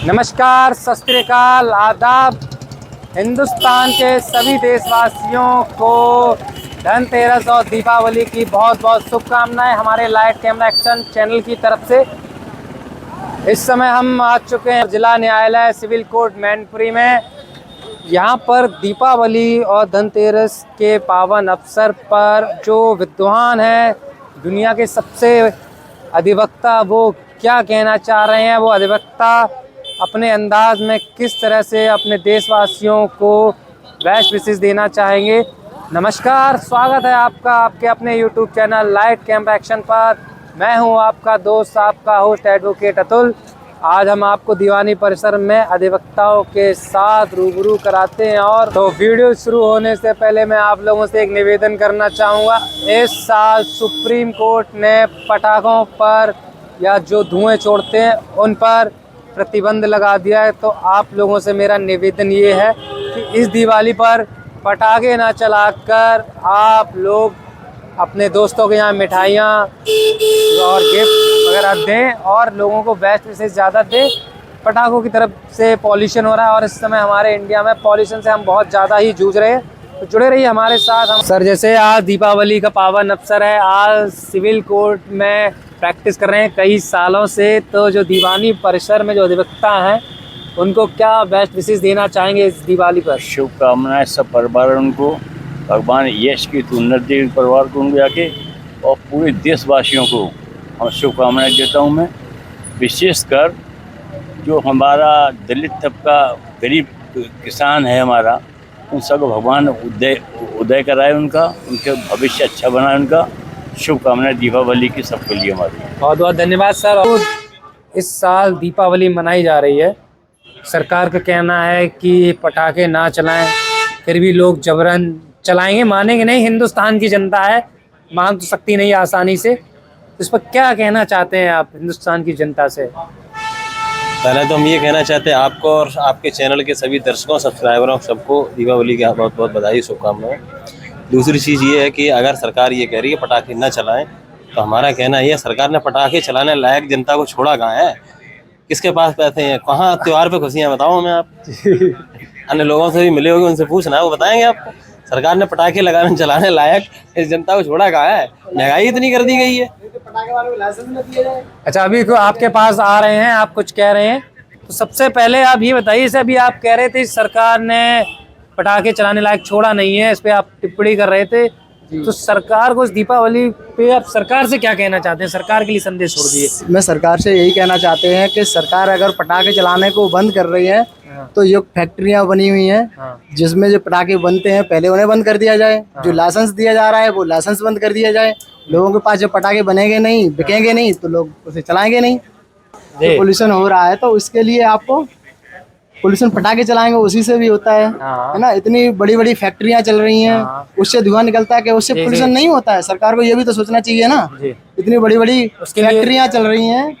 नमस्कार, सत श्री अकाल, आदाब। हिंदुस्तान के सभी देशवासियों को धनतेरस और दीपावली की बहुत बहुत शुभकामनाएं हमारे लाइट कैमरा एक्शन चैनल की तरफ से। इस समय हम आ चुके हैं जिला न्यायालय सिविल कोर्ट मैनपुरी में। यहाँ पर दीपावली और धनतेरस के पावन अवसर पर जो विद्वान हैं, दुनिया के सबसे अधिवक्ता, वो क्या कहना चाह रहे हैं, वो अधिवक्ता अपने अंदाज में किस तरह से अपने देशवासियों को बेस्ट विशेष देना चाहेंगे। नमस्कार, स्वागत है आपका आपके अपने YouTube channel light camera action पर। मैं हूं आपका दोस्त, आपका होस्ट एडवोकेट अतुल। आज हम आपको दीवानी परिसर में अधिवक्ताओं के साथ रूबरू कराते हैं। और तो वीडियो शुरू होने से पहले मैं आप लोगों से एक निवेदन करना चाहूँगा। इस साल सुप्रीम कोर्ट ने पटाखों पर या जो धुएँ छोड़ते हैं उन पर प्रतिबंध लगा दिया है। तो आप लोगों से मेरा निवेदन ये है कि इस दिवाली पर पटाखे ना चलाकर आप लोग अपने दोस्तों के यहाँ मिठाइयाँ और गिफ्ट वगैरह दें और लोगों को बेस्ट विशेष ज़्यादा दें। पटाखों की तरफ से पॉल्यूशन हो रहा है और इस समय हमारे इंडिया में पॉल्यूशन से हम बहुत ज़्यादा ही जूझ रहे हैं। तो जुड़े रहिए हमारे साथ। हम सर, जैसे आज दीपावली का पावन अवसर है, आज सिविल कोर्ट में प्रैक्टिस कर रहे हैं कई सालों से, तो जो दीवानी परिसर में जो अधिवक्ता हैं उनको क्या बेस्ट विशेष देना चाहेंगे इस दिवाली पर? शुभकामनाएं सब परिवार उनको, भगवान यश की उन्नति दे परिवार को उनको आके, और पूरे देशवासियों को हम शुभकामनाएं देता हूं। मैं विशेषकर जो हमारा दलित तबका गरीब किसान है हमारा, उन सब भगवान उदय कराए, उनके भविष्य अच्छा बनाए। उनका शुभकामनाएं दीपावली की सबके लिए हमारी। बहुत बहुत धन्यवाद सर। इस साल दीपावली मनाई जा रही है, सरकार का कहना है कि पटाखे ना चलाएं, फिर भी लोग जबरन चलाएंगे, मानेंगे नहीं। हिंदुस्तान की जनता है, मान तो सकती नहीं आसानी से। इस पर क्या कहना चाहते हैं आप हिंदुस्तान की जनता से? पहले तो हम ये कहना चाहते हैं आपको और आपके चैनल के सभी दर्शकों, सब्सक्राइबरों, सबको दीपावली की बहुत बहुत बधाई, शुभकामनाएं। दूसरी चीज़ ये है कि अगर सरकार ये कह रही है पटाखे न चलाएं, तो हमारा कहना ये है, सरकार ने पटाखे चलाने लायक जनता को छोड़ा कहाँ है? किसके पास पैसे हैं? कहाँ त्योहार पे खुशियाँ? बताओ हमें आप। अन्य लोगों से भी मिले होंगे, उनसे पूछना है, वो बताएंगे आपको। सरकार ने पटाखे लगाने चलाने लायक इस जनता को छोड़ा कहाँ है? महंगाई इतनी कर दी गई है। अच्छा, अभी आपके पास आ रहे हैं, आप कुछ कह रहे हैं, तो सबसे पहले आप ये बताइए। अभी आप कह रहे थे सरकार ने पटाखे चलाने लायक छोड़ा नहीं है, इस पे आप टिप्पणी कर रहे थे। तो सरकार को इस दीपावली पे आप सरकार से क्या कहना चाहते हैं? सरकार के लिए संदेश छोड़ दिए। मैं सरकार से यही कहना चाहते हैं कि सरकार अगर पटाखे चलाने को बंद कर रही है, तो जो फैक्ट्रियां बनी हुई हैं जिसमें जो पटाखे बनते हैं, पहले उन्हें बंद कर दिया जाए। जो लाइसेंस दिया जा रहा है वो लाइसेंस बंद कर दिया जाए। लोगों के पास जब पटाखे बनेंगे नहीं, बिकेंगे नहीं, तो लोग उसे चलाएंगे नहीं। तो पोल्यूशन हो रहा है, तो उसके लिए आपको पोल्यूशन पटाखे चलाएंगे उसी से भी होता है ना। इतनी बड़ी बड़ी फैक्ट्रियां चल रही हैं, उससे धुआं निकलता है कि उससे पोल्यूशन नहीं होता है। सरकार को ये भी तो सोचना चाहिए ना। इतनी बड़ी बड़ी फैक्ट्रियां चल रही हैं,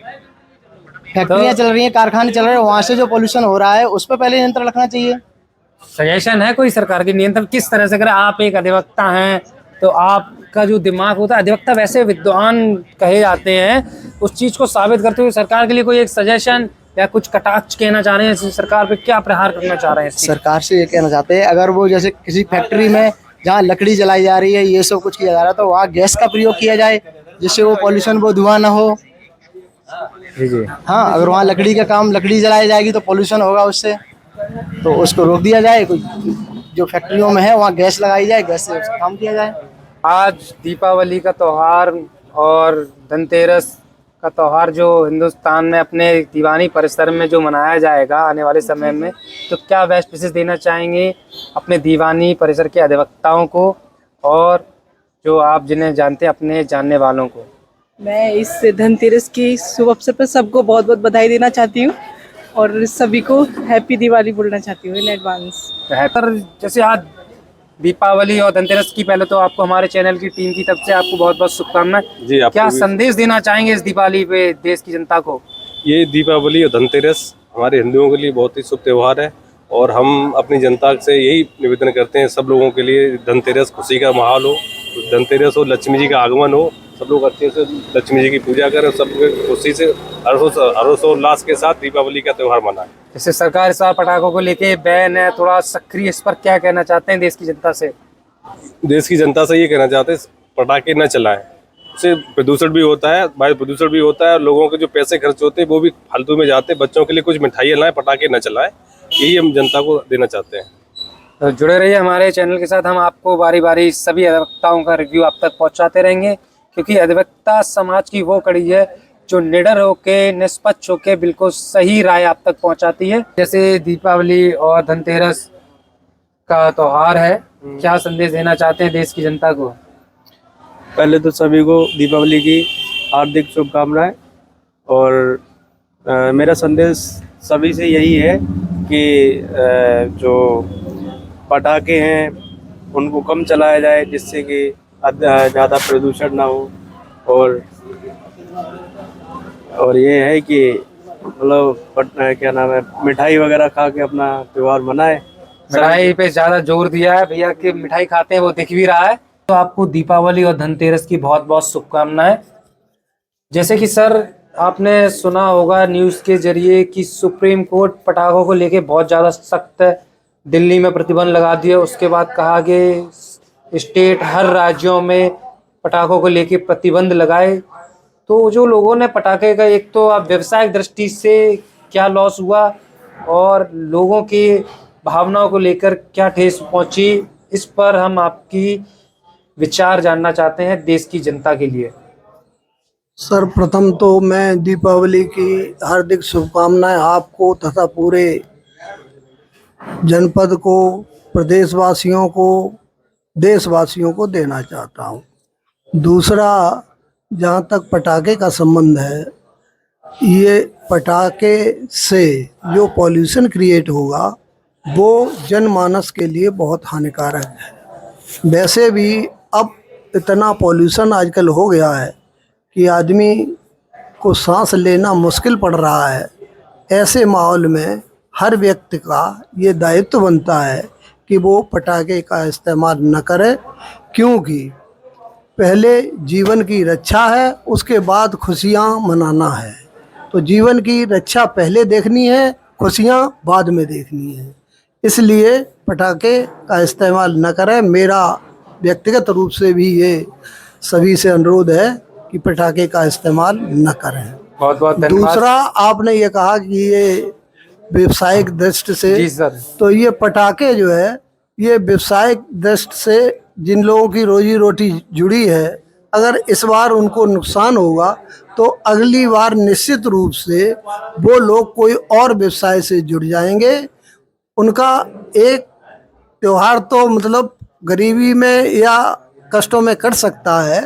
कारखाने चल रहे हैं, वहाँ से जो पोल्यूशन हो रहा है उस पर पहले नियंत्रण रखना चाहिए। सजेशन है कोई सरकार की नियंत्रण किस तरह से करें? आप एक अधिवक्ता हैं, तो आपका जो दिमाग होता है, अधिवक्ता वैसे विद्वान कहे जाते हैं, उस चीज को साबित करते हुए सरकार के लिए कोई एक सजेशन या कुछ कटाक्ष कहना चाह रहे हैं? सरकार पे क्या प्रहार करना चाह रहे हैं? सरकार से ये कहना चाहते हैं, अगर वो जैसे किसी फैक्ट्री में जहाँ लकड़ी जलाई जा रही है, ये सब कुछ किया जा रहा है, तो वहाँ गैस का प्रयोग किया जाए जिससे वो पॉल्यूशन, वो धुआं ना हो। जी। हाँ, अगर वहाँ लकड़ी का काम, लकड़ी जलाई जाएगी तो पॉल्यूशन होगा उससे, तो उसको रोक दिया जाए। जो फैक्ट्रियों में है वहाँ गैस लगाई जाए, गैस से उसका काम किया जाए। आज दीपावली का त्यौहार और धनतेरस का त्यौहार जो हिंदुस्तान में अपने दीवानी परिसर में जो मनाया जाएगा आने वाले समय में, तो क्या बेस्ट विशेष देना चाहेंगे अपने दीवानी परिसर के अधिवक्ताओं को और जो आप जिन्हें जानते हैं अपने जानने वालों को? मैं इस धनतेरस की शुभ अवसर पर सबको बहुत बहुत बधाई देना चाहती हूँ और सभी को हैप्पी दिवाली बोलना चाहती हूँ इन एडवांस। जैसे आज दीपावली और धनतेरस की, पहले तो आपको हमारे चैनल की टीम की तरफ से आपको बहुत बहुत शुभकामनाएं। जी, क्या संदेश देना चाहेंगे इस दीपावली पे देश की जनता को? ये दीपावली और धनतेरस हमारे हिंदुओं के लिए बहुत ही शुभ त्यौहार है और हम अपनी जनता से यही निवेदन करते हैं, सब लोगों के लिए धनतेरस खुशी का माहौल हो, धनतेरस हो, लक्ष्मी जी का आगमन हो, सब लोग अच्छे से लक्ष्मी जी की पूजा करें, सब खुशी से हर्षोल्लास के साथ दीपावली का त्यौहार मनाएं। जैसे सरकार इस बार पटाखों को लेके बैन है थोड़ा सक्रिय, इस पर क्या कहना चाहते हैं देश की जनता से? देश की जनता से ये कहना चाहते हैं पटाखे न चलाएं, उससे प्रदूषण भी होता है, वायु प्रदूषण भी होता है, लोगों के जो पैसे खर्च होते हैं वो भी फालतू में जाते हैं। बच्चों के लिए कुछ मिठाइयाँ लाएं, पटाखे न चलाएं, यही हम जनता को देना चाहते हैं। तो जुड़े रहिए हमारे चैनल के साथ, हम आपको बारी बारी सभी अधिवक्ताओं का रिव्यू आप तक पहुंचाते रहेंगे, क्योंकि अधिवक्ता समाज की वो कड़ी है जो निडर होके, निष्पक्ष होके बिल्कुल सही राय आप तक पहुंचाती है। जैसे दीपावली और धनतेरस का त्योहार है, क्या संदेश देना चाहते हैं देश की जनता को? पहले तो सभी को दीपावली की हार्दिक शुभकामनाएं। और मेरा संदेश सभी से यही है कि जो पटाखे हैं उनको कम चलाया जाए, जिससे कि ज़्यादा प्रदूषण ना हो। और ये है कि मतलब क्या नाम है, मिठाई वगैरह खा के अपना त्योहार मनाए। मिठाई पे ज्यादा जोर दिया है भैया कि मिठाई खाते हैं, वो दिख भी रहा है। तो आपको दीपावली और धनतेरस की बहुत बहुत शुभकामनाएं। जैसे कि सर आपने सुना होगा न्यूज़ के जरिए कि सुप्रीम कोर्ट पटाखों को लेके बहुत ज़्यादा सख्त है, दिल्ली में प्रतिबंध लगा दिया। उसके बाद कहा कि स्टेट हर राज्यों में पटाखों को लेके प्रतिबंध लगाए। तो जो लोगों ने पटाखे का, एक तो आप व्यवसायिक दृष्टि से क्या लॉस हुआ और लोगों की भावनाओं को लेकर क्या ठेस पहुंची, इस पर हम आपकी विचार जानना चाहते हैं देश की जनता के लिए। सर्वप्रथम तो मैं दीपावली की हार्दिक शुभकामनाएं आपको तथा पूरे जनपद को, प्रदेशवासियों को, देशवासियों को देना चाहता हूं। दूसरा, जहां तक पटाखे का संबंध है, ये पटाखे से जो पॉल्यूशन क्रिएट होगा वो जनमानस के लिए बहुत हानिकारक है। वैसे भी अब इतना पॉल्यूशन आजकल हो गया है कि आदमी को सांस लेना मुश्किल पड़ रहा है। ऐसे माहौल में हर व्यक्ति का ये दायित्व बनता है कि वो पटाखे का इस्तेमाल न करे, क्योंकि पहले जीवन की रक्षा है, उसके बाद खुशियाँ मनाना है। तो जीवन की रक्षा पहले देखनी है, खुशियाँ बाद में देखनी है। इसलिए पटाखे का इस्तेमाल न करें। मेरा व्यक्तिगत रूप से भी ये सभी से अनुरोध है कि पटाखे का इस्तेमाल न करें। बहुत बहुत धन्यवाद। दूसरा, आपने ये कहा कि ये व्यवसायिक दृष्टि से, जी सर। तो ये पटाखे जो है ये व्यवसायिक दृष्टि से जिन लोगों की रोजी रोटी जुड़ी है, अगर इस बार उनको नुकसान होगा तो अगली बार निश्चित रूप से वो लोग कोई और व्यवसाय से जुड़ जाएंगे। उनका एक त्योहार तो मतलब गरीबी में या कष्टों में कट सकता है,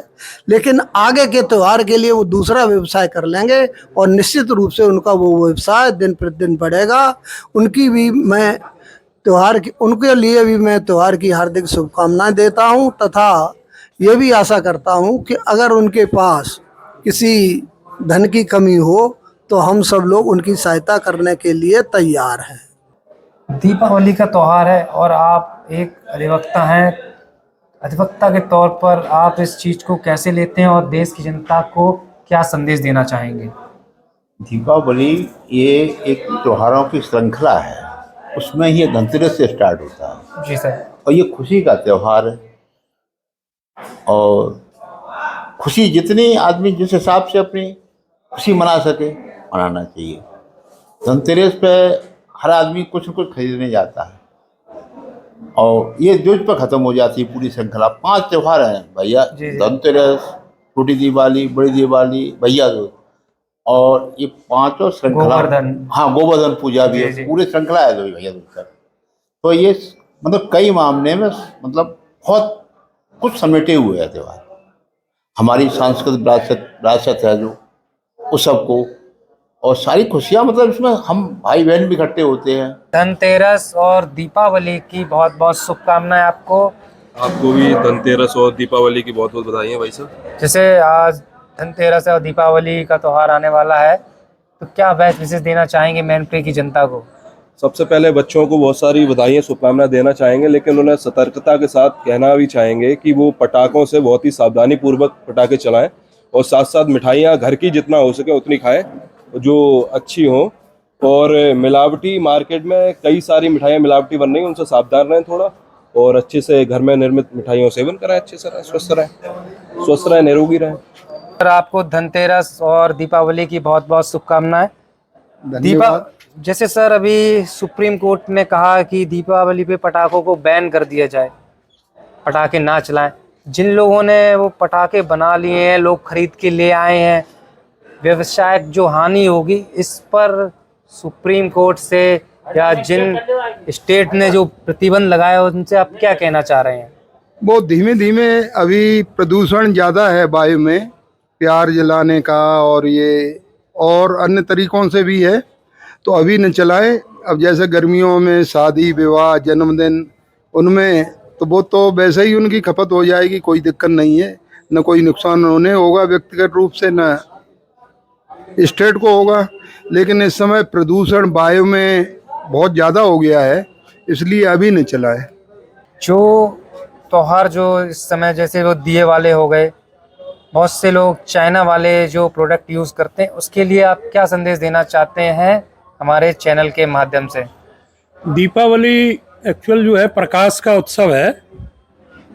लेकिन आगे के त्यौहार के लिए वो दूसरा व्यवसाय कर लेंगे और निश्चित रूप से उनका वो व्यवसाय दिन प्रतिदिन बढ़ेगा। उनके लिए भी मैं त्यौहार की हार्दिक शुभकामनाएं देता हूं, तथा ये भी आशा करता हूं कि अगर उनके पास किसी धन की कमी हो तो हम सब लोग उनकी सहायता करने के लिए तैयार हैं। दीपावली का त्योहार है और आप एक अधिवक्ता हैं, अधिवक्ता के तौर पर आप इस चीज़ को कैसे लेते हैं और देश की जनता को क्या संदेश देना चाहेंगे? दीपावली ये एक त्योहारों की श्रृंखला है, उसमें ही धनतेरस से स्टार्ट होता है। जी सर। और ये खुशी का त्यौहार है, और खुशी जितनी आदमी जिस हिसाब से अपनी खुशी मना सके मनाना चाहिए। धनतेरस पे हर आदमी कुछ न कुछ खरीदने जाता है और ये जुज पर ख़त्म हो जाती है पूरी श्रृंखला। 5 त्यौहार हैं भैया, धनतेरस, छोटी दिवाली, बड़ी दिवाली, भैया दूज, और ये 5 श्रृंखला। हाँ, गोवर्धन पूजा भी है, पूरी श्रृंखला है भैया दूज का। तो ये मतलब कई मामले में मतलब बहुत कुछ समेटे हुए है त्यौहार। हमारी सांस्कृतिक विरासत है जो उस सबको, और सारी खुशियाँ मतलब इसमें हम भाई बहन भी इकट्ठे होते हैं। धनतेरस और दीपावली की बहुत बहुत शुभकामनाएं आपको। आपको भी धनतेरस और दीपावली की बहुत बहुत बधाई भाई साहब। जैसे आज धनतेरस और दीपावली का त्यौहार आने वाला है, तो क्या बेस्ट विशेष देना चाहेंगे मैनपुरी की जनता को? सबसे पहले बच्चों को बहुत सारी बधाइयाँ, शुभकामनाएं देना चाहेंगे, लेकिन उन्हें सतर्कता के साथ कहना भी चाहेंगे कि वो पटाखों से बहुत ही सावधानी पूर्वक पटाखे चलाएं, और साथ साथ मिठाइयाँ घर की जितना हो सके उतनी खाएं जो अच्छी हों। और मिलावटी मार्केट में कई सारी मिठाइयाँ मिलावटी बन रही हैं, उनसे सावधान रहें थोड़ा, और अच्छे से घर में निर्मित मिठाइयों सेवन करें, अच्छे से रहें, स्वस्थ रहें, निरोगी रहें। सर आपको धनतेरस और दीपावली की बहुत बहुत शुभकामनाएं। जैसे सर अभी सुप्रीम कोर्ट ने कहा कि दीपावली पे पटाखों को बैन कर दिया जाए, पटाखे ना चलाएं। जिन लोगों ने वो पटाखे बना लिए हैं, लोग खरीद के ले आए हैं, व्यवसायिक जो हानि होगी इस पर सुप्रीम कोर्ट से या जिन स्टेट ने जो प्रतिबंध लगाया उनसे आप क्या कहना चाह रहे हैं? वो धीमे धीमे अभी प्रदूषण ज़्यादा है वायु में, प्यार जलाने का और ये और अन्य तरीकों से भी है, तो अभी न चलाए। अब जैसे गर्मियों में शादी विवाह जन्मदिन उनमें तो वो तो वैसे ही उनकी खपत हो जाएगी, कोई दिक्कत नहीं है, न कोई नुकसान उन्हें होगा व्यक्तिगत रूप से न स्टेट को होगा। लेकिन इस समय प्रदूषण वायु में बहुत ज़्यादा हो गया है, इसलिए अभी नहीं चलाए। जो त्योहार जो इस समय जैसे वो दिए वाले हो गए, बहुत से लोग चाइना वाले जो प्रोडक्ट यूज़ करते हैं, उसके लिए आप क्या संदेश देना चाहते हैं हमारे चैनल के माध्यम से? दीपावली एक्चुअल जो है प्रकाश का उत्सव है,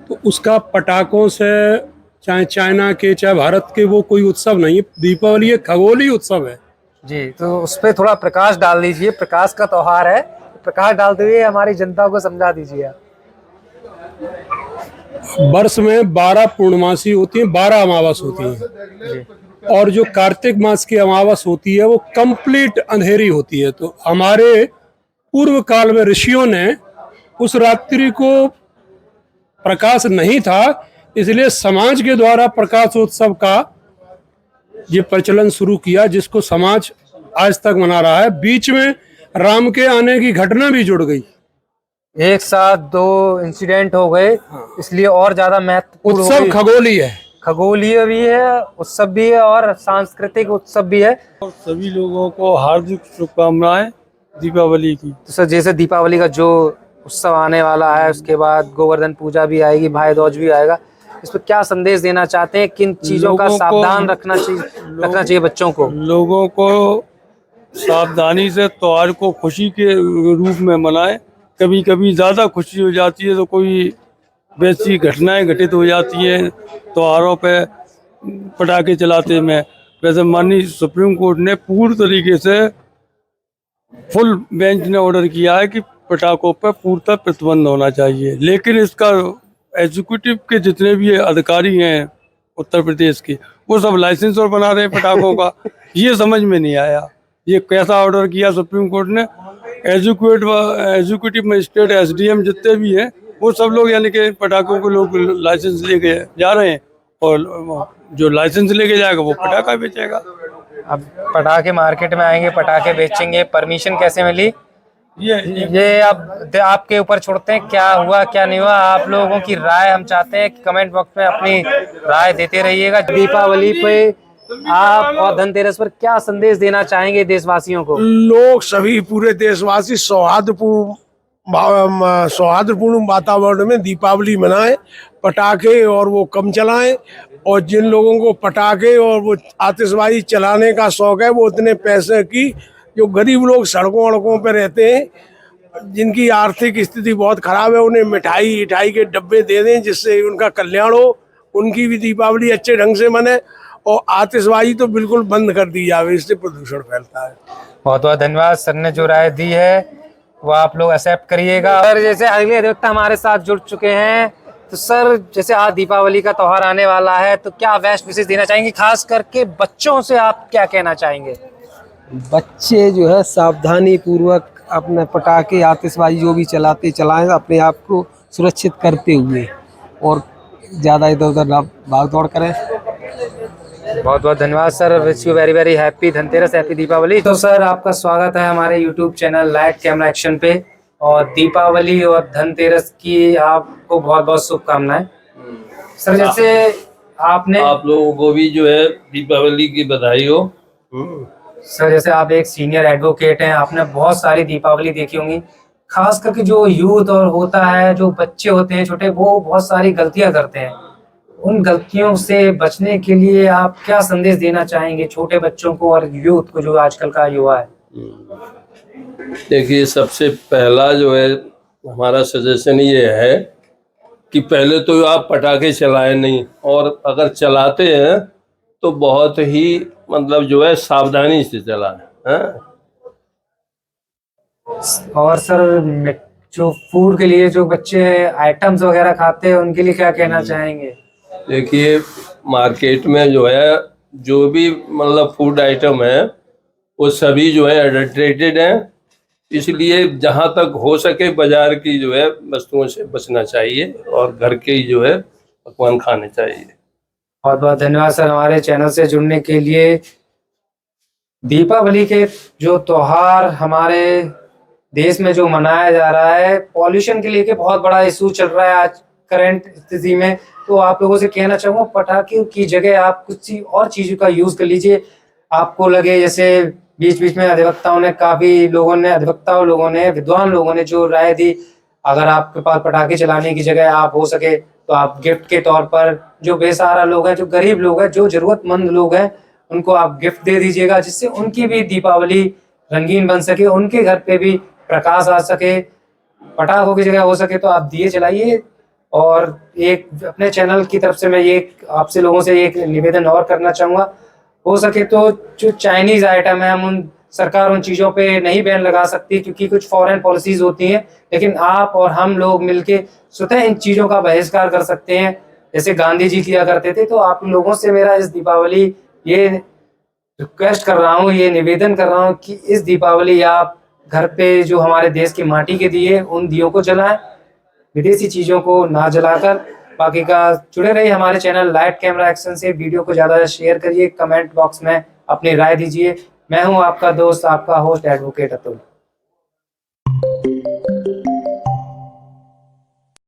तो उसका पटाखों से चाहे चाइना के चाहे भारत के वो कोई उत्सव नहीं है। दीपावली एक खगोलीय उत्सव है जी, तो उस पर थोड़ा प्रकाश डाल दीजिए। प्रकाश का त्योहार है, प्रकाश डालते हुए हमारी जनता को समझा दीजिए। वर्ष में 12 पूर्णमासी होती हैं, 12 अमावस होती हैं, और जो कार्तिक मास की अमावस होती है वो कंप्लीट अंधेरी होती है। तो हमारे पूर्व काल में ऋषियों ने उस रात्रि को प्रकाश नहीं था, इसलिए समाज के द्वारा प्रकाशोत्सव का ये प्रचलन शुरू किया, जिसको समाज आज तक मना रहा है। बीच में राम के आने की घटना भी जुड़ गई, एक साथ 2 इंसिडेंट हो गए, इसलिए और ज्यादा महत्वपूर्ण उत्सव खगोलीय है, खगोलीय भी है, उत्सव भी है और सांस्कृतिक उत्सव भी है। और सभी लोगों को हार्दिक शुभकामनाएं दीपावली की। तो सर जैसे दीपावली का जो उत्सव आने वाला है, उसके बाद गोवर्धन पूजा भी आएगी, भाई दूज भी आएगा, इस पर क्या संदेश देना चाहते हैं? किन चीजों का सावधान रखना चाहिए बच्चों को? लोगों को सावधानी से त्योहार को खुशी के रूप में मनाएं। कभी कभी ज़्यादा खुशी हो जाती है तो कोई वैसी घटनाएं घटित हो जाती हैं त्योहारों पे पटाखे चलाते में। वैसे माननीय सुप्रीम कोर्ट ने पूर्ण तरीके से फुल बेंच ने ऑर्डर किया है कि पटाखों पर पूर्णतः प्रतिबंध होना चाहिए, लेकिन इसका एग्जीक्यूटिव के जितने भी अधिकारी हैं उत्तर प्रदेश के, वो सब लाइसेंस और बना रहे हैं पटाखों का। ये समझ में नहीं आया ये कैसा ऑर्डर किया सुप्रीम कोर्ट ने। एग्जीक्यूटिव मजिस्ट्रेट SDM जितने भी हैं वो सब लोग यानी कि पटाखों को लोग लाइसेंस लेके जा रहे हैं, और जो लाइसेंस लेके जाएगा वो पटाखा बेचेगा। अब पटाखे मार्केट में आएंगे, पटाखे बेचेंगे, परमिशन कैसे मिली? ये अब आपके ऊपर छोड़ते हैं, क्या हुआ क्या नहीं हुआ। आप लोगों की राय हम चाहते हैं कि कमेंट बॉक्स में अपनी राय देते रहिएगा। दीपावली पे आप और धनतेरस पर क्या संदेश देना चाहेंगे देशवासियों को? लोग सभी पूरे देशवासी सौहार्दपूर्ण वातावरण में दीपावली मनाएं, पटाखे और वो कम चलाएं, और जिन लोगों को पटाखे और वो आतिशबाजी चलाने का शौक है वो उतने पैसे की, जो गरीब लोग सड़कों वड़कों पर रहते हैं, जिनकी आर्थिक स्थिति बहुत खराब है, उन्हें मिठाई के डब्बे दे दें जिससे उनका कल्याण हो, उनकी भी दीपावली अच्छे ढंग से मने। और आतिशबाजी तो बिल्कुल बंद कर दी जाए, इससे प्रदूषण फैलता है। बहुत बहुत धन्यवाद। सर ने जो राय दी है वो आप लोग एक्सेप्ट करिएगा। और जैसे अगले अधिवक्ता हमारे साथ जुड़ चुके हैं, तो सर जैसे आज दीपावली का त्योहार आने वाला है, तो क्या बेस्ट मैसेज देना चाहेंगे? खास करके बच्चों से आप क्या कहना चाहेंगे? बच्चे जो है सावधानी पूर्वक अपने पटाखे आतिशबाजी जो भी चलाएं, अपने आप को सुरक्षित करते हुए, और ज़्यादा इधर उधर ना भाग दौड़ करें। बहुत बहुत धन्यवाद sir. Wish you very very happy Dhanteras, happy Deepawali. तो सर आपका स्वागत है हमारे YouTube channel light camera action पे, और दीपावली और धनतेरस की आपको बहुत बहुत शुभकामनाएं। सर जैसे आपने आप लोगों को भी जो है दीपावली की बधाई हो। सर जैसे आप एक सीनियर एडवोकेट हैं, आपने बहुत सारी दीपावली देखी होंगी। खास करके जो यूथ और होता है, जो बच्चे होते हैं छोटे, वो बहुत सारी गलतियां करते हैं। उन गलतियों से बचने के लिए आप क्या संदेश देना चाहेंगे छोटे बच्चों को और यूथ को, जो आजकल का युवा है? देखिए, सबसे पहला जो है हमारा सजेशन ये है कि पहले तो आप पटाखे चलाएं नहीं, और अगर चलाते हैं तो बहुत ही मतलब जो है सावधानी से चलाएं। और सर, जो फूड के लिए जो बच्चे आइटम्स वगैरह खाते हैं उनके लिए क्या कहना चाहेंगे? देखिए, मार्केट में जो है जो भी मतलब फूड आइटम है वो सभी जो है एडल्ट्रेटेड हैं, इसलिए जहाँ तक हो सके बाजार की जो है वस्तुओं से बचना चाहिए और घर के ही जो है पकवान खाने चाहिए। बहुत बहुत धन्यवाद सर हमारे चैनल से जुड़ने के लिए। दीपावली के जो त्योहार हमारे देश में जो मनाया जा रहा है, पॉल्यूशन के लेके बहुत बड़ा इशू चल रहा है आज करंट स्थिति में, तो आप लोगों से कहना चाहूँगा पटाखे की जगह आप कुछ और चीज़ों का यूज़ कर लीजिए। आपको लगे जैसे बीच बीच में अधिवक्ताओं ने विद्वान लोगों ने जो राय दी, अगर आपके पास पटाखे चलाने की जगह आप हो सके तो आप गिफ्ट के तौर पर जो बेसहारा लोग हैं, जो गरीब लोग हैं, जो जरूरतमंद लोग हैं, उनको आप गिफ्ट दे दीजिएगा, जिससे उनकी भी दीपावली रंगीन बन सके, उनके घर पे भी प्रकाश आ सके। पटाखों की जगह हो सके तो आप दिए जलाइए। और एक अपने चैनल की तरफ से मैं ये आपसे लोगों से एक निवेदन और करना चाहूँगा, हो सके तो जो चाइनीज आइटम है सरकार उन चीज़ों पे नहीं बैन लगा सकती क्योंकि कुछ फॉरेन पॉलिसीज होती हैं, लेकिन आप और हम लोग मिलके स्वतः इन चीज़ों का बहिष्कार कर सकते हैं, जैसे गांधी जी किया करते थे। तो आप लोगों से मेरा इस दीपावली ये रिक्वेस्ट कर रहा हूँ, ये निवेदन कर रहा हूँ कि इस दीपावली आप घर पे जो हमारे देश की माटी के दिए उन दियों को जलाएं, विदेशी चीज़ों को ना जलाकर। बाकी का जुड़े रहिए हमारे चैनल लाइट कैमरा एक्शन से। वीडियो को ज़्यादा शेयर करिए, कमेंट बॉक्स में अपनी राय दीजिए। मैं हूं आपका दोस्त, आपका होस्ट एडवोकेट अतुल।